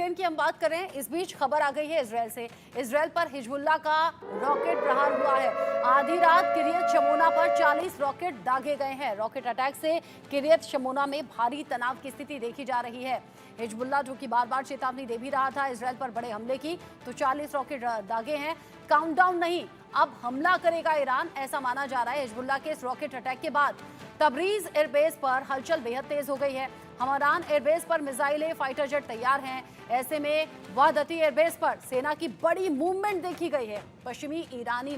Ukraine की हम बात करें, इस बीच खबर आ गई है इजरायल से। इजरायल पर हिजबुल्लाह का रॉकेट प्रहार हुआ है। आधी रात किरियत शमोना पर 40 रॉकेट दागे गए हैं। रॉकेट अटैक से किरियत शमोना में भारी तनाव की स्थिति देखी जा रही है। हिजबुल्लाह जो कि बार बार चेतावनी दे भी रहा था इजरायल पर बड़े हमले की, तो 40 रॉकेट दागे हैं। काउंटडाउन नहीं, अब हमला करेगा ईरान, ऐसा माना जा रहा है। हिजबुल्लाह के इस रॉकेट अटैक के बाद तबरीज एयरबेस पर हलचल बेहद तेज हो गई है। हमरान एयरबेस पर मिसाइलें, फाइटर जेट तैयार हैं। ऐसे में वाहदती एयरबेस पर सेना की बड़ी मूवमेंट देखी गई है। पश्चिमी ईरान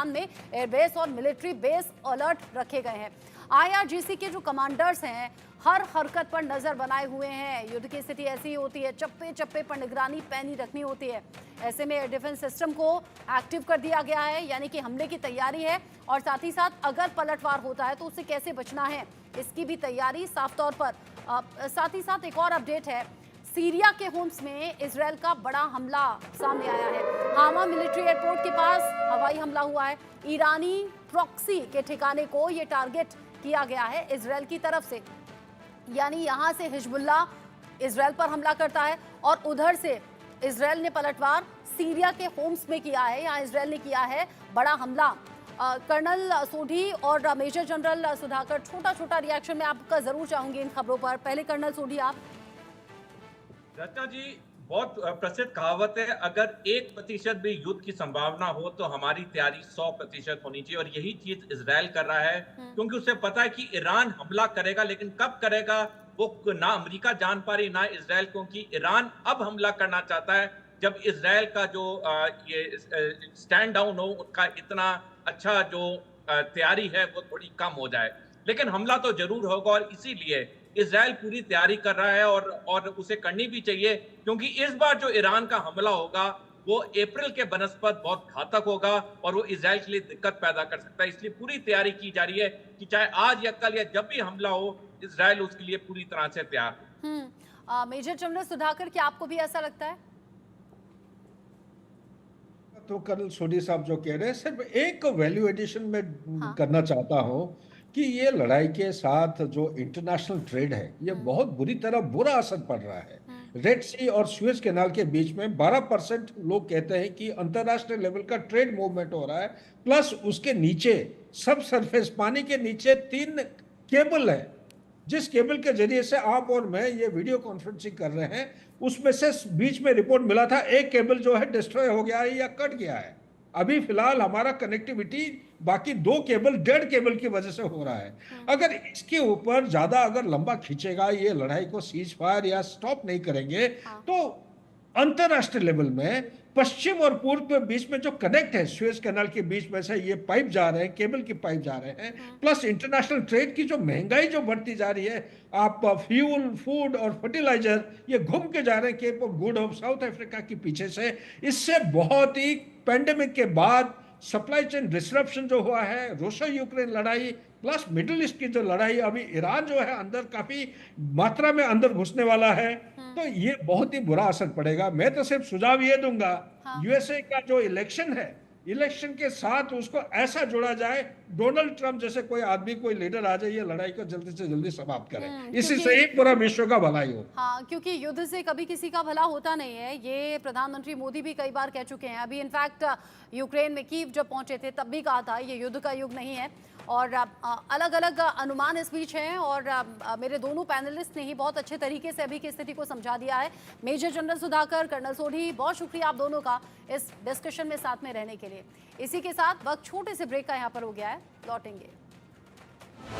में एयरबेस और मिलिट्री बेस अलर्ट रखे गए हैं। IRGC के जो कमांडर्स हैं हर हरकत पर नजर बनाए हुए हैं। युद्ध की स्थिति ऐसी ही होती है, चप्पे चप्पे पर निगरानी पैनी रखनी होती है। ऐसे में एयर डिफेंस सिस्टम को एक्टिव कर दिया गया है, यानी कि हमले की तैयारी है। और साथ ही साथ अगर पलटवार होता है तो उससे कैसे बचना है, इसकी भी तैयारी साफ तौर पर। साथ ही साथ एक और अपडेट है, सीरिया के होम्स में इजरायल का बड़ा हमला सामने आया है। हामा मिलिट्री एयरपोर्ट के पास हवाई हमला हुआ है। ईरानी प्रॉक्सी के ठिकाने को ये टारगेट किया गया है इजरायल की तरफ से, यानी यहां से हिजबुल्लाह इजरायल पर हमला करता है और उधर से इजरायल ने पलटवार सीरिया के होम्स में किया है। यहाँ इजरायल ने किया है बड़ा हमला। कर्नल सोढी और मेजर जनरल सुधाकर, छोटा छोटा रिएक्शन मैं आपका जरूर चाहूंगी इन खबरों पर। पहले कर्नल सोढी आप। रचना जी, बहुत प्रसिद्ध कहावत है, अगर 1% भी युद्ध की संभावना हो तो हमारी तैयारी 100% होनी चाहिए। और यही चीज इजरायल कर रहा है, क्योंकि उसे पता है कि ईरान हमला करेगा, लेकिन कब करेगा वो ना अमेरिका जान पा रही ना इजरायल, क्योंकि ईरान अब हमला करना चाहता है जब इजरायल का जो ये स्टैंड डाउन हो, उनका इतना अच्छा जो तैयारी है वो थोड़ी कम हो जाए। लेकिन हमला तो जरूर होगा और इसीलिए इजरायल पूरी तैयारी कर रहा है और उसे करनी भी चाहिए, क्योंकि इस बार जो ईरान का हमला होगा वो अप्रैल के बनस्पत बहुत घातक होगा और वो इजरायल के लिए दिक्कत पैदा कर सकता है। इसलिए पूरी तैयारी की जा रही है कि चाहे आज या कल या जब भी हमला हो, इजरायल उसके लिए पूरी तरह से तैयार हो। मेजर जनरल सुधाकर, क्या आपको भी ऐसा लगता है? तो कर्नल सोढी साहब जो कह रहे हैं, सिर्फ एक वैल्यू एडिशन में करना चाहता हूं कि ये लड़ाई के साथ जो इंटरनेशनल ट्रेड है, ये बहुत बुरी तरह बुरा असर पड़ रहा है। रेड सी और सुएज कैनाल के बीच में 12% लोग कहते हैं कि अंतरराष्ट्रीय लेवल का ट्रेड मूवमेंट हो रहा है। प्लस उसके नीचे सब सरफेस पानी के नीचे 3 केबल है, जिस केबल के जरिए से आप और मैं ये वीडियो कॉन्फ्रेंसिंग कर रहे हैं, उसमें से बीच में रिपोर्ट मिला था एक केबल जो है डिस्ट्रॉय हो गया है या कट गया है। अभी फिलहाल हमारा कनेक्टिविटी बाकी 2 केबल, डेड केबल की वजह से हो रहा है। अगर इसके ऊपर ज्यादा अगर लंबा खींचेगा ये लड़ाई को, सीज फायर या स्टॉप नहीं करेंगे, तो अंतरराष्ट्रीय लेवल में पश्चिम और पूर्व के बीच में जो कनेक्ट है, सुएज कैनाल के बीच में से ये पाइप जा रहे हैं, केबल की पाइप जा रहे हैं, प्लस इंटरनेशनल ट्रेड की जो महंगाई जो बढ़ती जा रही है, आप फ्यूल, फूड और फर्टिलाइजर ये घूम के जा रहे हैं Cape of Good Hope South Africa के पीछे से। इससे बहुत ही पैंडेमिक के बाद सप्लाई चेन डिसरप्शन जो हुआ है, रूसो यूक्रेन लड़ाई प्लस मिडिल ईस्ट की जो लड़ाई, अभी ईरान जो है अंदर काफी मात्रा में अंदर घुसने वाला है, तो ये बहुत ही बुरा असर पड़ेगा। मैं तो सिर्फ सुझाव ये दूंगा, USA का जो इलेक्शन है, इलेक्शन के साथ उसको ऐसा जोड़ा जाए, डोनाल्ड ट्रंप जैसे कोई आदमी, कोई लीडर आ जाए, ये लड़ाई को जल्दी से जल्दी समाप्त करे, इसी से ही पूरा विश्व का भलाई हो। हाँ, क्योंकि युद्ध से कभी किसी का भला होता नहीं है, ये प्रधानमंत्री मोदी भी कई बार कह चुके हैं। अभी इनफैक्ट यूक्रेन में कीव जब पहुंचे थे तब भी कहा था ये युद्ध का युग नहीं है। और अलग अलग अनुमान इस बीच हैं और मेरे दोनों पैनलिस्ट ने ही बहुत अच्छे तरीके से अभी की स्थिति को समझा दिया है। Major general Sudhakar, colonel Sodhi, बहुत शुक्रिया आप दोनों का इस डिस्कशन में साथ में रहने के लिए। इसी के साथ वक्त छोटे से ब्रेक का यहाँ पर हो गया है, लौटेंगे।